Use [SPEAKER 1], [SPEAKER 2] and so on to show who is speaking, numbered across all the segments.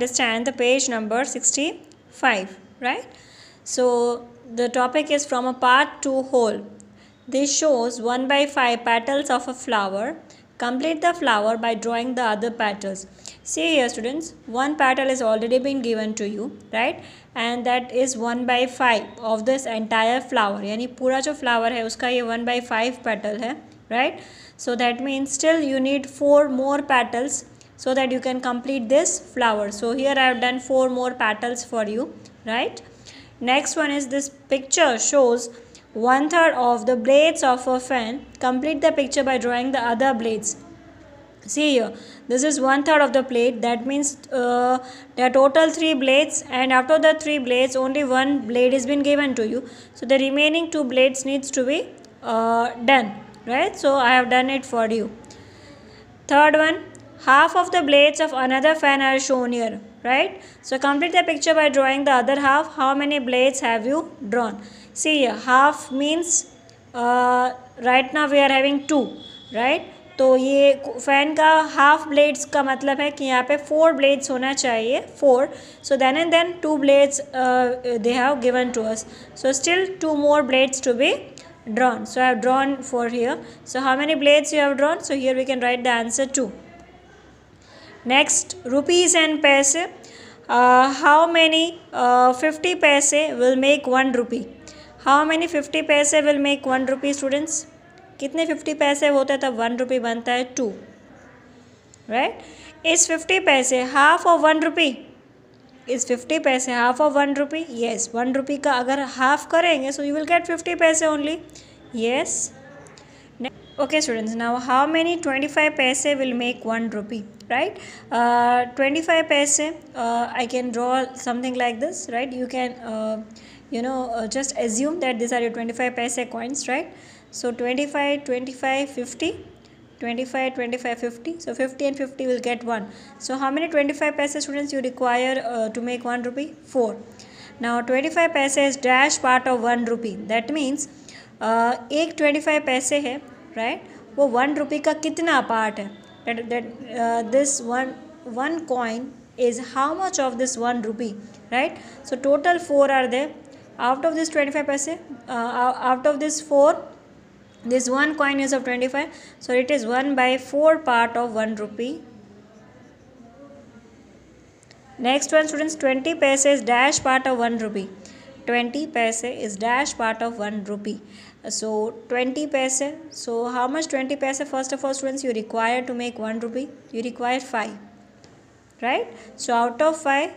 [SPEAKER 1] understand the page number 65, right? So the topic is from a part 2 whole. This shows 1 by 5 petals of a flower. Complete the flower by drawing the other petals. See here students, one petal is already been given to you, right? And that is 1 by 5 of this entire flower. यानी पूरा जो flower है उसका ये 1 by 5 petal है, right? So that means still you need 4 more petals so that you can complete this flower. So here I have done 4 more petals for you, right? Next one is this picture shows 1/3 of the blades of a fan. Complete the picture by drawing the other blades. See here, this is 1/3 of the plate. That means there are total 3 blades, and after the 3 blades only one blade has been given to you. So the remaining 2 blades needs to be done, right? So I have done it for you. Third one, half of the blades of another fan are shown here, right? So complete the picture by drawing the other half. How many blades have you drawn? See here, half means right now we are having 2, right? तो ये fan का half blades का मतलब है कि यहाँ पे 4 blades होना चाहिए, 4. So then and then 2 blades they have given to us. So still 2 more blades to be drawn. So I have drawn for here. So how many blades you have drawn? So here we can write the answer 2. Next, rupees and paise. How many 50 paise will make 1 rupee? How many 50 paise will make 1 rupee, students? कितने 50 पैसे होते हैं तब 1 रुपी बनता है? 2, right? इस 50 पैसे half of 1 रुपी? इस 50 पैसे हाफ ऑफ 1 रुपी? यस, 1 रुपी का अगर हाफ करेंगे सो यू विल गेट 50 पैसे only. Yes. Okay students, now how many 25 paise will make 1 rupee, right? 25 paise, I can draw something like this, right? You can just assume that these are your 25 paise coins, right? So 25, 25, 50, 25, 25, 50. So 50 and 50 will get 1. So how many 25 paise students you require to make 1 rupee? 4. Now 25 paise is dash part of 1 rupee. That means एक 25 पैसे है, right? वो 1 रुपी का कितना part है? This one coin is how much of this 1 rupee, right? So total 4 are there. Out of this 25 paise, out of this 4, this one coin is of 25, so it is 1 by 4 part of 1 rupee. Next one students, 20 paise is dash part of 1 rupee. 20 paise is dash part of 1 rupee. So 20 paise, so how much 20 paise? First of all students, you require to make 1 rupee, you require 5, right? So out of 5,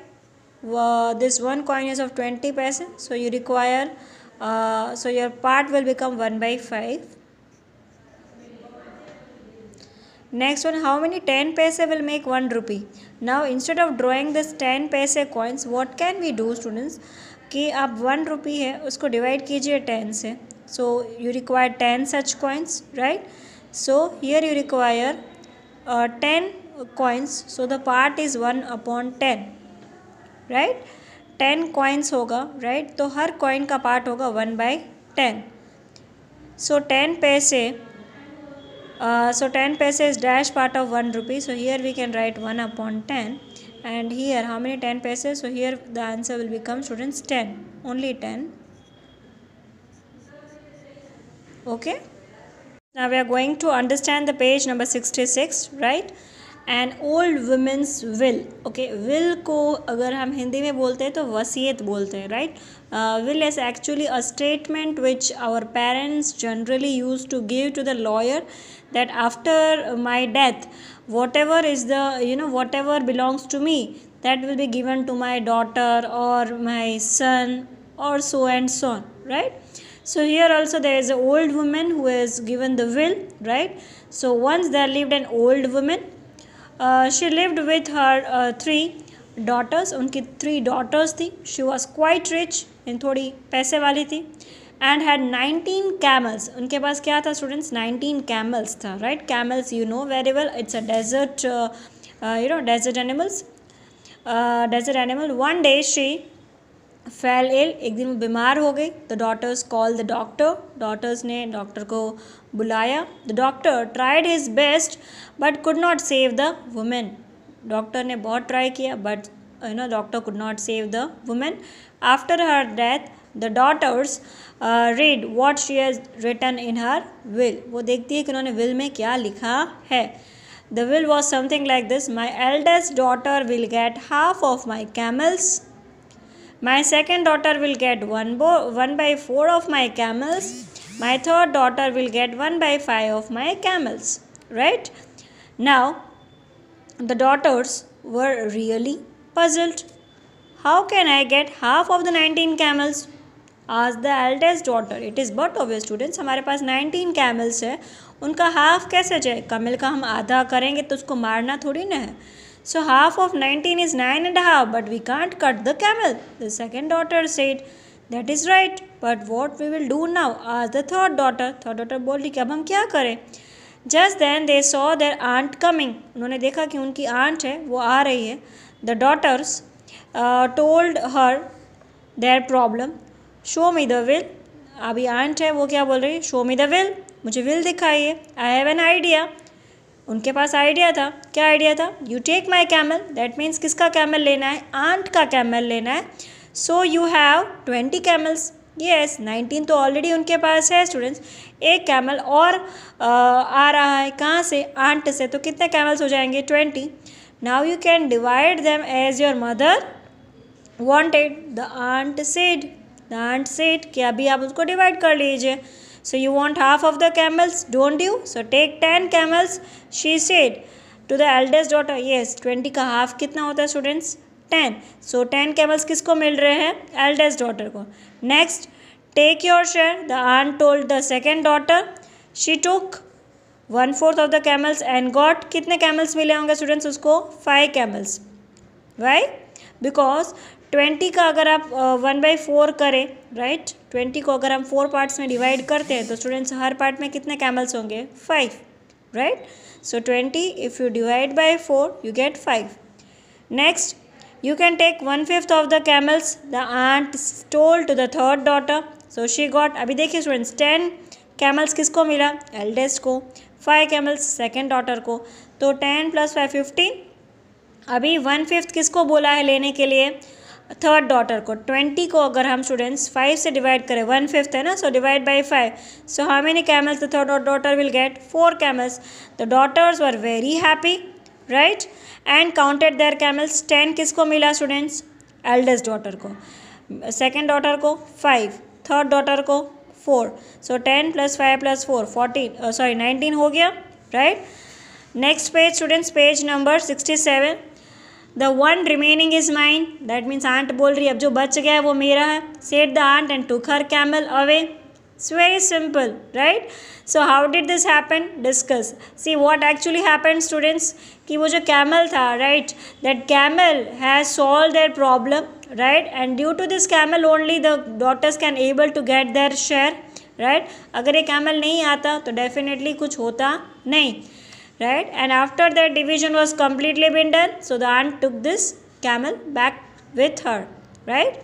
[SPEAKER 1] this one coin is of 20 paise, so you require so your part will become 1 by 5. Next one, how many 10 paise will make 1 rupee? Now instead of drawing this 10 paise coins, what can we do students? कि आप 1 रुपी है उसको divide कीजिए 10 से. So you require 10 such coins, right? So here you require 10 coins. So the part is 1 upon 10, right? 10 coins होगा, right? तो हर coin का part होगा 1 by 10. So 10 paise. So 10 paise is dash part of 1 rupee. So here we can write 1 upon 10. And here how many 10 paise? So here the answer will become students 10. Only 10. Okay. Now we are going to understand the page number 66, right? An old woman's will. Okay, will को अगर हम हिंदी में बोलते हैं तो वसीयत बोलते हैं, right? Will is actually a statement which our parents generally used to give to the lawyer that after my death, whatever is the whatever belongs to me, that will be given to my daughter or my son or so and so on, right? So here also there is an old woman who has given the will, right? So once there lived an old woman. She lived with her 3 daughters. उनकी 3 daughters थी. She was quite rich, थोड़ी पैसे वाली थी. And had 19 camels. उनके पास क्या था students? 19 camels था, right? Camels you know very well. It's a desert, desert animals. Desert animal. One day she fell ill. एक दिन वो बीमार हो गई. The daughters called the doctor. Daughters ने डॉक्टर को बुलाया. The doctor tried his best but could not save the woman. Doctor ने बहुत ट्राई किया but doctor could not save the woman. After her death, the daughters read what she has written in her will. वो देखती है कि उन्होंने will में क्या लिखा है. The will was something like this: my eldest daughter will get half of my camels. My second daughter will get 1/4 of my camels. My third daughter will get 1/5 of my camels. Right? Now, the daughters were really puzzled. How can I get half of the 19 camels? Asked the eldest daughter. It is but obvious, students. हमारे पास 19 camels है, उनका half कैसे जाए? Camille का हम आधा करेंगे तो उसको मारना थोड़ी ना है. So half of 19 is 9.5, but we can't cut the camel. The second daughter said, that is right, but what we will do now? Asked the third daughter. Third daughter बोली कि अब हम क्या करें? Just then they saw their aunt coming. उन्होंने देखा कि उनकी aunt है वो आ रही है. The daughters told her their problem. Show me the will. अभी aunt है वो क्या बोल रही है? Show me the will. मुझे will दिखाइए. I have an idea. उनके पास आइडिया था. क्या आइडिया था? You take my camel. That means किसका कैमल लेना है? आंट का कैमल लेना है. So you have 20 camels. Yes, 19 तो ऑलरेडी उनके पास है स्टूडेंट्स. एक कैमल और आ रहा है कहाँ से? आंट से. तो कितने कैमल्स हो जाएंगे? 20. Now you can divide them as your mother wanted. The aunt said. The aunt said कि अभी आप उसको डिवाइड कर लीजिए. So you want half of the camels, don't you? So take 10 camels, she said to the eldest daughter. Yes, 20 का half कितना होता है स्टूडेंट्स? 10. So 10 camels किसको मिल रहे हैं? eldest daughter को. Next, take your share, the aunt told the second daughter. She took 1/4 of the camels and got कितने camels मिले होंगे स्टूडेंट्स उसको? 5 camels. Why? Because 20 का अगर आप 1/4 करें, राइट, 20 को अगर हम 4 पार्ट्स में डिवाइड करते हैं तो स्टूडेंट्स हर पार्ट में कितने कैमल्स होंगे? 5, right. So 20 if you divide by 4 you get 5. Next, you can take 1/5 of the camels, the aunt told to the third daughter. So she got, अभी देखिए स्टूडेंट्स, 10 कैमल्स किसको मिला? एल्डेस्ट को. 5 camels second daughter को. तो 10 + 5 15. अभी 1/5 किसको बोला है लेने के लिए? थर्ड डॉटर को. 20 को अगर हम स्टूडेंट्स 5 से डिवाइड करें, 1/5 है ना, so divide by 5. So how many camels the third daughter will get? 4 camels. The daughters were very happy, right, and counted their camels. 10 किसको मिला स्टूडेंट्स? एल्डेस्ट डॉटर को. सेकेंड डॉटर को 5, थर्ड डॉटर को 4. सो 10 + 5 + 4 14, 19 हो गया, right. Next page students, page number 67. The one remaining is mine. That means aunt बोल रही है अब जो बच गया है वो मेरा है. Said the aunt and took her camel away. It's very simple, right? So how did this happen? Discuss. See what actually happened, students. कि वो जो camel था, right? That camel has solved their problem, right? And due to this camel only the daughters can able to get their share, right? अगर ये camel नहीं आता तो definitely कुछ होता नहीं. Right, and after that division was completely been done, so the aunt took this camel back with her. Right,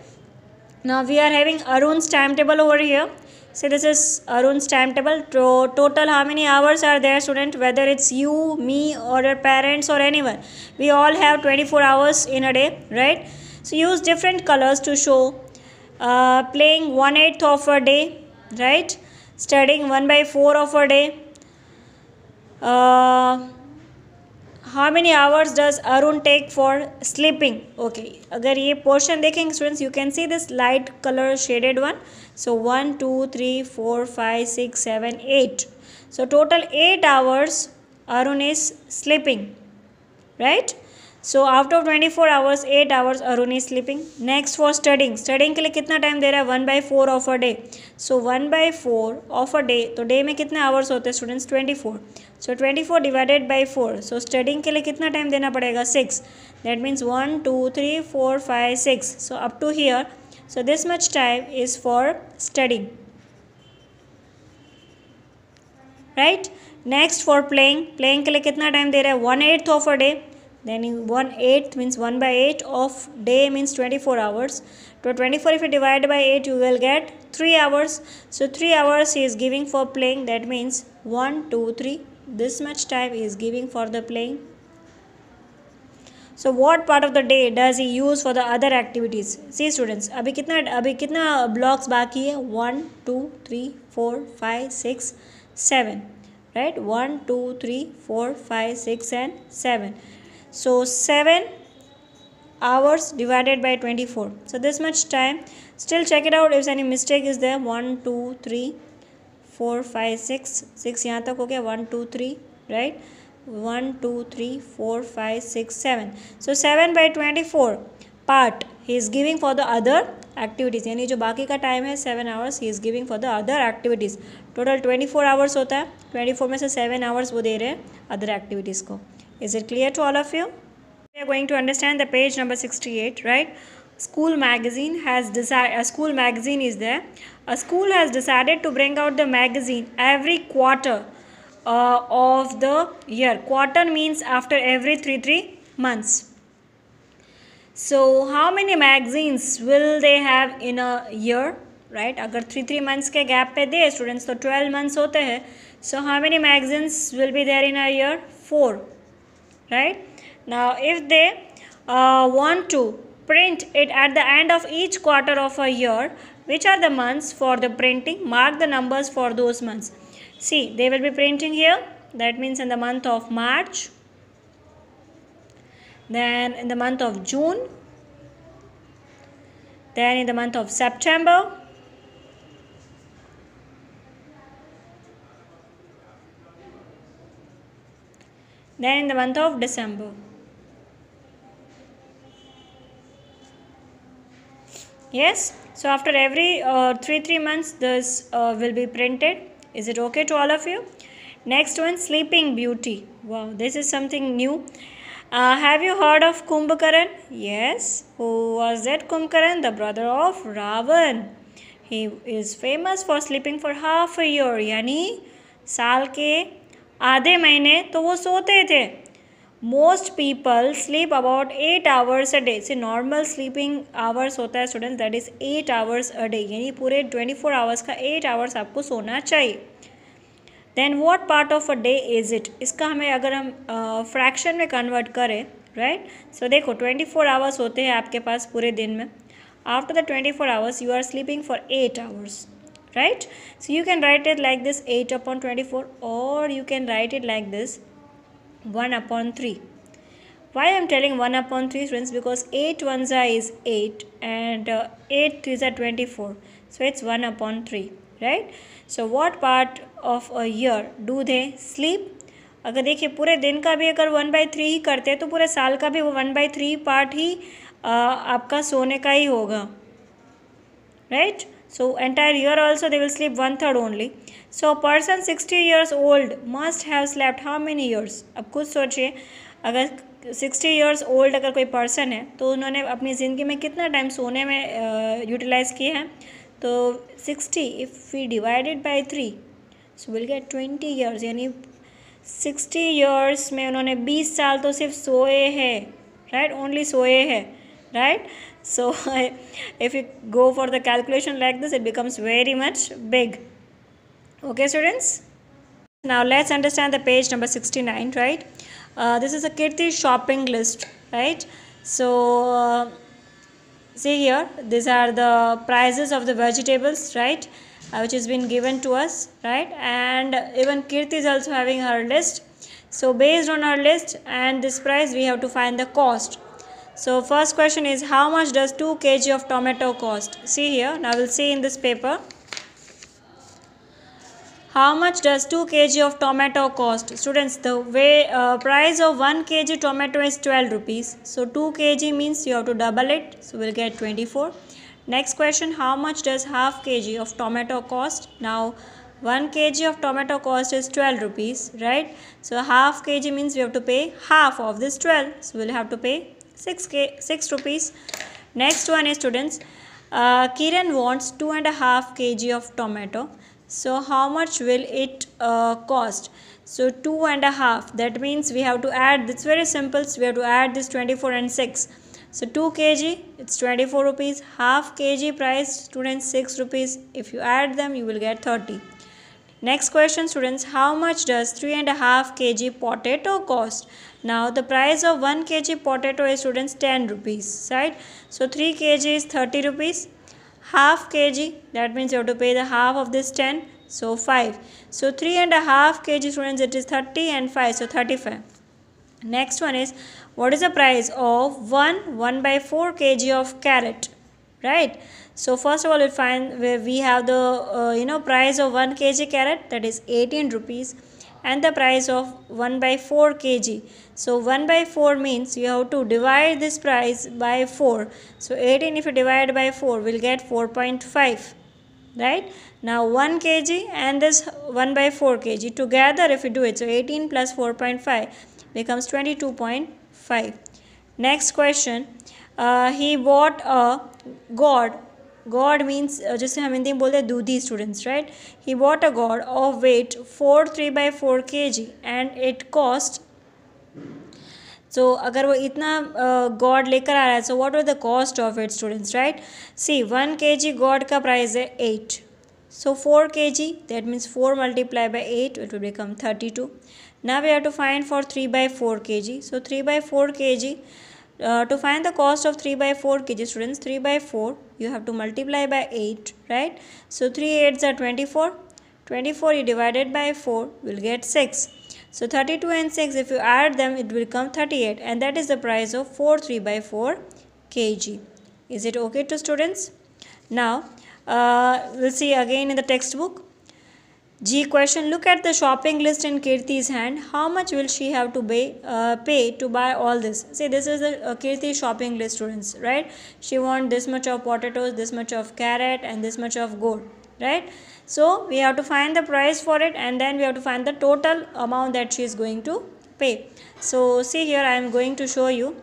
[SPEAKER 1] now we are having Arun's timetable over here. So this is Arun's timetable. Total how many hours are there, student? Whether it's you, me, or your parents or anyone, we all have 24 hours in a day, right? So use different colors to show. Playing 1/8 of a day, right? Studying 1/4 of a day. How many hours does Arun take for sleeping? Okay, अगर ये portion देखेंगे students, you can see this light color shaded one. So 1 2 3 4 5 6 7 8. So total 8 hours Arun is sleeping, right? So out of 24 hours 8 hours Arun is sleeping. Next for studying. Studying के लिए कितना time दे रहा है? 1/4 of a day. So 1/4 of a day. तो day में कितने hours होते हैं students? 24. So 24 divided by 4. So studying के लिए कितना टाइम देना पड़ेगा? 6. That means 1 2 3 4 5 6. So up to here. So this much time is for studying. Right? Next for playing. Playing के लिए कितना टाइम दे रहा है? 1/8 of a day. Then 1/8 means 1/8 of day means 24 hours. So 24 if you divide by 8 you will get 3 hours. So 3 hours he is giving for playing. That means 1 2 3. This much time he is giving for the playing. So what part of the day does he use for the other activities? See students, अभी कितना blocks बाकी है? 1 2 3 4 5 6 7, right? 1 2 3 4 5 6 and 7. So 7 hours divided by 24. So this much time. Still check it out if any mistake is there. 1 2 3 4 5 6 6 यहाँ तक हो गया. 1 2 3, right? 1 2 3 4 5 6 7. So 7 by 24 part he is giving for the other activities. यानी जो बाकी का टाइम है 7 hours he is giving for the other activities. Total 24 hours होता है. 24 में से 7 hours वो दे रहे हैं other activities को. Is it clear to all of you? We are going to understand the page number 68, right? School magazine has decided. A school magazine is there. A school has decided to bring out the magazine every quarter of the year. Quarter means after every three months. So how many magazines will they have in a year, right? अगर 3 months के gap पे दे students तो 12 months होते हैं. So how many magazines will be there in a year? 4, right? Now if they want to print it at the end of each quarter of a year, which are the months for the printing? Mark the numbers for those months. See, they will be printing here. That means in the month of March, then in the month of June, then in the month of September, then in the month of December. Yes, so after every 3 months this will be printed. Is it okay to all of you? Next one, Sleeping Beauty. Wow, this is something new. Have you heard of Kumbhakaran? Yes. Who was that Kumbhakaran? The brother of Ravan. He is famous for sleeping for half a year. यानी साल के आधे महीने तो वो सोते थे. Most people sleep about 8 hours a day. See, normal sleeping hours होता है students, that is 8 hours a day. यानी पूरे 24 hours का 8 hours आपको सोना चाहिए. Then what part of a day is it? इसका हमें अगर हम fraction में convert करें, right? So देखो 24 hours होते हैं आपके पास पूरे दिन में. After the 24 hours you are sleeping for 8 hours, right? So you can write it like this, 8 upon 24, or you can write it like this, 1 upon 3. Why I am telling 1 upon 3 students? Because 8 ones is 8 and 8 threes are 24. So it's 1 upon 3, right? So what part of a year do they sleep? अगर देखिए पूरे दिन का भी अगर 1/3 ही करते हैं तो पूरे साल का भी वो 1/3 पार्ट ही आपका सोने का ही होगा, right? So entire year also they will sleep 1/3 only. So a person 60 years old must have slept how many years? अब खुद सोचिए, अगर 60 years old अगर कोई person है तो उन्होंने अपनी ज़िंदगी में कितना टाइम सोने में यूटिलाइज़ किए हैं? तो 60 if we divide it by 3, so we'll get 20 years. यानी 60 years में उन्होंने 20 साल तो सिर्फ सोए हैं, right? Only सोए हैं, right? So if you go for the calculation like this, it becomes very much big. Okay students, now let's understand the page number 69, right? This is a Kirti shopping list, right? So see here, these are the prices of the vegetables, right? Which has been given to us, right? And even Kirti is also having her list. So based on our list and this price, we have to find the cost. So first question is, how much does 2 kg of tomato cost? See here, now we'll see in this paper. How much does 2 kg of tomato cost? Students, the way price of 1 kg tomato is 12 rupees. So 2 kg means you have to double it. So we'll get 24. Next question, how much does half kg of tomato cost? Now 1 kg of tomato cost is 12 rupees, right? So half kg means we have to pay half of this 12. So we'll have to pay 6 rupees. Next one is students, Kiran wants 2.5 kg of tomato. So how much will it cost? So 2.5, that means we have to add, it's very simple, so we have to add this 24 and 6. So 2 kg, it's 24 rupees. Half kg price students 6 rupees. If you add them, you will get 30. Next question, students, how much does 3.5 kg potato cost? Now the price of 1 kg potato is, students, 10 rupees, right? So 3 kg is 30 rupees. Half kg, that means you have to pay the half of this 10, so 5. So 3.5 kg, students, it is 30 and 5, so 35. Next one is, what is the price of 1 by 4 kg of carrot, right? So first of all, we'll find where we have the price of 1 kg carrot, that is 18 rupees, and the price of 1 by 4 kg. So 1 by 4 means you have to divide this price by 4. So 18, if you divide by 4, we'll get 4.5. Right? Now 1 kg and this 1 by 4 kg together, if you do it, so 18 plus 4.5 becomes 22.5. Next question, he bought a gourd means जिसे हम हिंदी में बोलते हैं दूधी, students, right? He bought a gourd of weight 3/4 kg and it cost. So अगर वो इतना gourd लेकर आ रहा है, so what was the cost of it, students, right? See, 1 kg gourd का price है 8. So 4 kg, that means 4 multiplied by 8, it will become 32. Now we have to find for 3/4 kg. So 3/4 kg, to find the cost of 3/4 kg, students, 3/4 you have to multiply by 8, right? So 3 8s are 24. 24 you divided by 4 will get 6. So 32 and 6, if you add them, it will become 38, and that is the price of 3/4 kg. Is it okay to students? Now we'll see again in the textbook. G question, look at the shopping list in Kirti's hand. How much will she have to pay to buy all this? See, this is the Kirti shopping list, students, right? She wants this much of potatoes, this much of carrot, and this much of gourd, right? So we have to find the price for it, and then we have to find the total amount that she is going to pay. So see here, I am going to show you.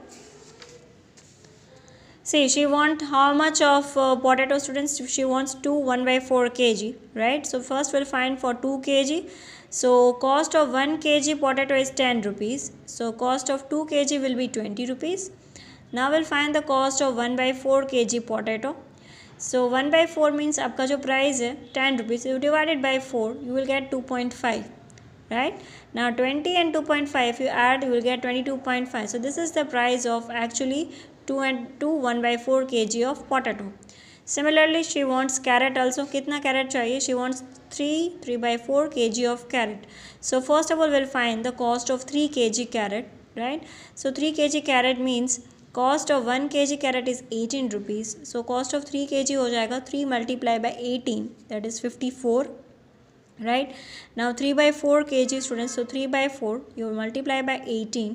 [SPEAKER 1] See, she wants how much of potato, students? She wants 2 1/4 kg, right? So first we'll find for 2 kg. So cost of 1 kg potato is 10 rupees. So cost of 2 kg will be 20 rupees. Now we'll find the cost of 1/4 kg potato. So 1/4 means आपका जो price है 10 rupees. You divide it by 4, you will get 2.5. Right? Now 20 and 2.5, if you add, you will get 22.5. So this is the price of actually 2 1/4 kg of potato. Similarly, she wants carrot also. कितना carrot चाहिए? She wants 3/4 kg of carrot. So first of all, we'll find the cost of 3 kg carrot, right? So 3 kg carrot means cost of 1 kg carrot is 18 rupees. So cost of 3 kg हो जाएगा 3 multiplied by 18, that is 54. Right? Now 3/4 kg, students, so 3/4 you will multiply by 18,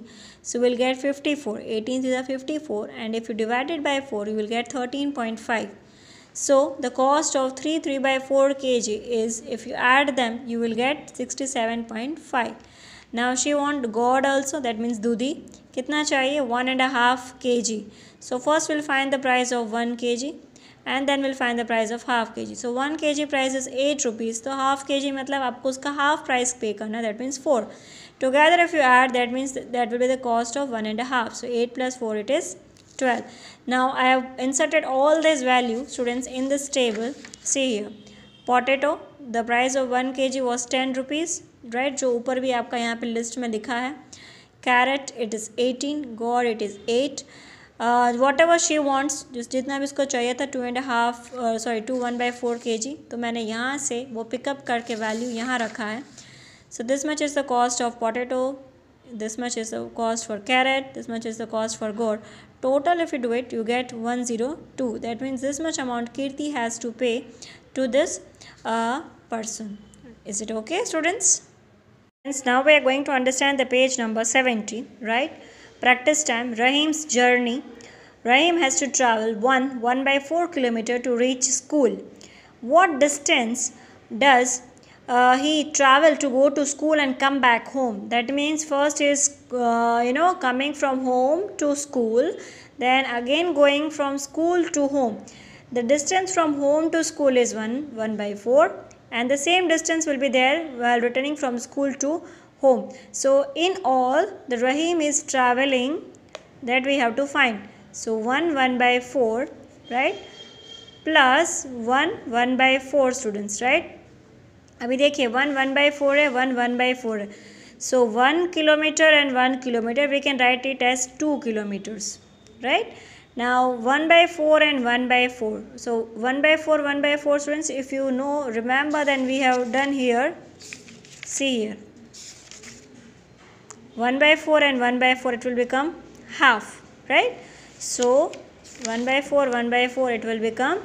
[SPEAKER 1] so we'll get 54. 18 is a 54, and if you divide it by 4, you will get 13.5. So the cost of 3/4 kg is, if you add them, you will get 67.5. Now she want gourd also, that means दूधी. कितना चाहिए? 1.5 kg. So first we'll find the price of 1 kg. And then we'll find the price of half kg. So 1 kg price is 8 rupees. So half kg मतलब आपको उसका half price pay करना, that means 4. Together if you add, that means that will be the cost of 1.5. So 8 plus 4, it is 12. Now I have inserted all these values, students, in this table. See here, potato, the price of 1 kg was 10 rupees, right? जो ऊपर भी आपका यहाँ पे list में दिखा है. Carrot, it is 18. Gourd, it is 8. Whatever she wants, जितना भी उसको चाहिए था 2 1/4 kg, तो मैंने यहाँ से वो पिकअप करके वैल्यू यहाँ रखा है. So this much is the cost of potato, this much is the cost for carrot, this much is the cost for gourd. Total, if you do it, you get 102. That means this much amount Kirti has to pay to this person. Is it okay, students? Now we are going to understand the page number 70, right? Practice time. Rahim's journey. Rahim has to travel 1/4 kilometer to reach school. What distance does he travel to go to school and come back home? That means first is coming from home to school, then again going from school to home. The distance from home to school is 1/4, and the same distance will be there while returning from school to home. So in all, the Rahim is traveling, that we have to find. So 1/4, right, plus 1/4, students, right? अभी देखिए 1/4 है, 1/4 है. So 1 kilometer and 1 kilometer we can write it as 2 kilometers, right? Now 1/4 and 1/4. So 1/4, 1/4 students, if you know, remember, then we have done here. See here. 1/4 and 1/4, it will become half, right? So 1/4, 1/4, it will become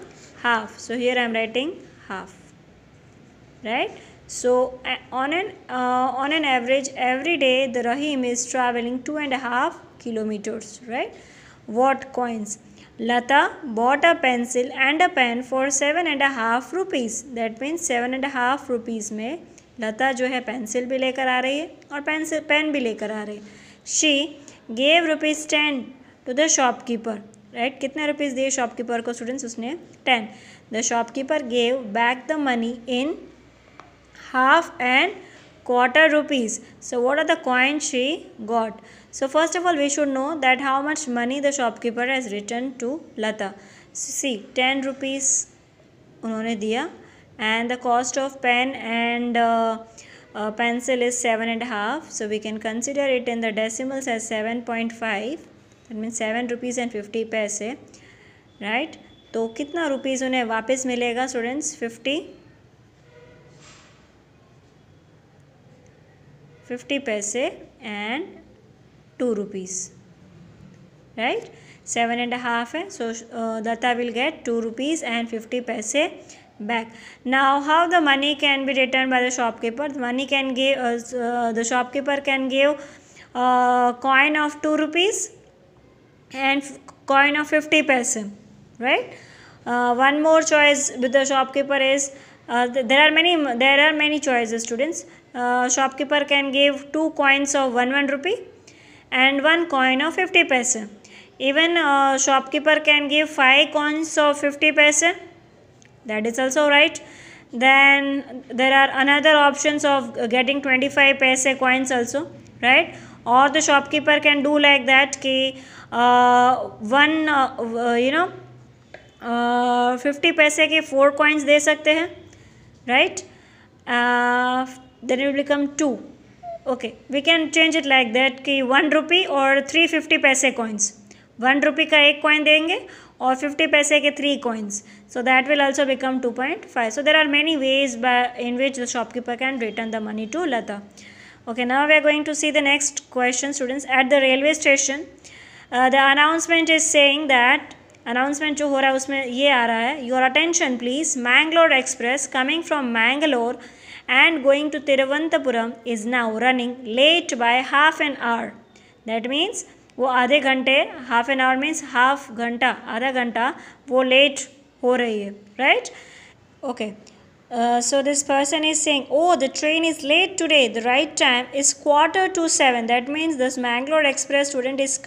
[SPEAKER 1] half. So here I am writing half, right? So on an average every day the Rahim is traveling 2.5 kilometers, right? What coins? Lata bought a pencil and a pen for 7.5 rupees. That means 7.5 rupees में लता जो है pencil भी लेकर आ रही है और pen भी लेकर आ रही है. She gave ₹10 to the shopkeeper, right? कितने रुपीज़ दिए शॉपकीपर को स्टूडेंट्स? उसने 10. The shopkeeper gave back the money in half and quarter rupees. So what are the coins she got? So first of all we should know that how much money the shopkeeper has returned to Lata. See, 10 rupees उन्होंने दिया, and the cost of pen and pencil is 7.5. So we can consider it in the decimals as 7.5. That means 7 rupees and 50 पैसे, right? तो कितना rupees उन्हें वापस मिलेगा students? 50 पैसे and 2 rupees, right? 7.5 है, so Lata will get 2 rupees and 50 paise back. Now how the money can be returned by the shopkeeper? Money can give the shopkeeper can give coin of 2 rupees and coin of 50 paise, right? One more choice with the shopkeeper is there are many choices, students. Shopkeeper can give 2 coins of 1 rupee and 1 coin of 50 paise. Even shopkeeper can give 5 coins of 50 paise. That is also right. Then there are another options of getting 25 paise coins also, right? Or the shopkeeper can do like that ki 50 paise के 4 coins दे सकते हैं, right? Then it will become 2. Okay, we can change it like that कि 1 rupee और 350 पैसे coins. 1 rupee का 1 coin देंगे और 50 पैसे के 3 coins. So that will also become 2.5. So there are many ways in which the shopkeeper can return the money to Lata. Okay, now we are going to see the next question, students. At the railway station, the announcement is saying that announcement जो हो रहा है उसमें ये आ रहा है, your attention please, Mangalore Express coming from Mangalore and going to Thiruvananthapuram is now running late by half an hour. That means वो आधे घंटे, half an hour means half घंटा, आधा घंटा वो late हो रही है, right? Okay. So this person is saying, oh, the train is late today. The right time is 6:45. That means this Mangalore Express student is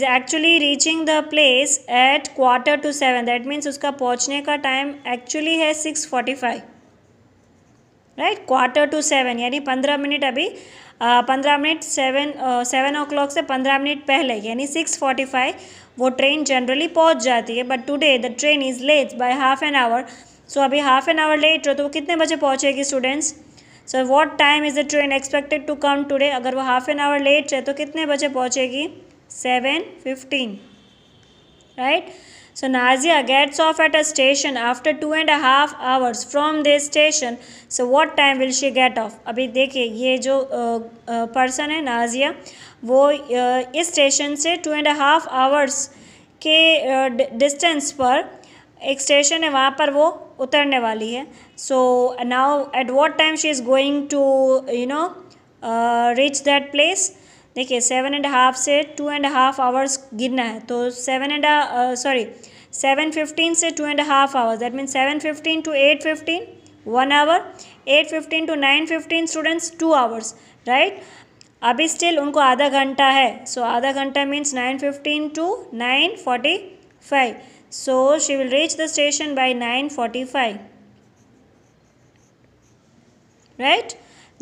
[SPEAKER 1] actually reaching the place at 6:45. That means उसका पहुँचने का time actually है 6:45. Right, 6:45 यानी 15 minute अभी 15 minute 7 o'clock से 15 minute पहले यानी 6:45 वो ट्रेन जनरली पहुंच जाती है. But today the train is late by half an hour. So अभी हाफ एन आवर लेट हो तो वो कितने बजे पहुंचेगी students? So what time is the train expected to come today? अगर वो हाफ एन आवर लेट है तो कितने बजे पहुंचेगी? 7:15, right. So Nazia gets off at a station after 2.5 hours from this station. So what time will she get off? अभी देखिए ये जो पर्सन है नाजिया वो इस स्टेशन से 2.5 hours के डिस्टेंस पर एक स्टेशन है वहाँ पर वो उतरने वाली है. So now at what time she is going to reach that place? देखिए 7.5 से 2.5 hours गिरना है तो 7:15 से 2.5 hours. That means 7:15 to 8:15 1 hour, 8:15 to 9:15 students 2 hours, right? अभी स्टिल उनको आधा घंटा है. सो आधा घंटा means 9:15 to 9:45. So she will reach the station by 9:45, right?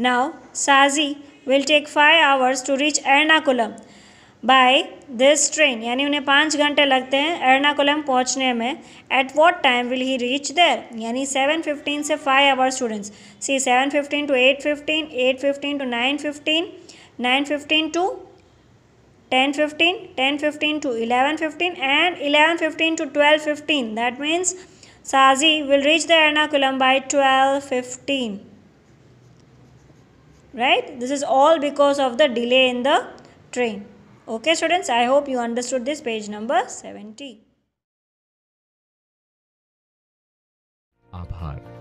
[SPEAKER 1] Now Sazi will take 5 hours to reach Ernakulam. By this train, यानी उन्हें 5 घंटे लगते हैं एर्नाकुलम पहुंचने में. At what time will he reach there, यानी 7:15 से 5 hour students. See 7:15 to 8:15, 8:15 to 9:15, 9:15 to 10:15, 10:15 to 11:15, and 11:15 to 12:15. That means Sazi will reach the Ernakulam by 12:15. Right? This is all because of the delay in the train. Okay students, I hope you understood this page number 70.
[SPEAKER 2] आभार.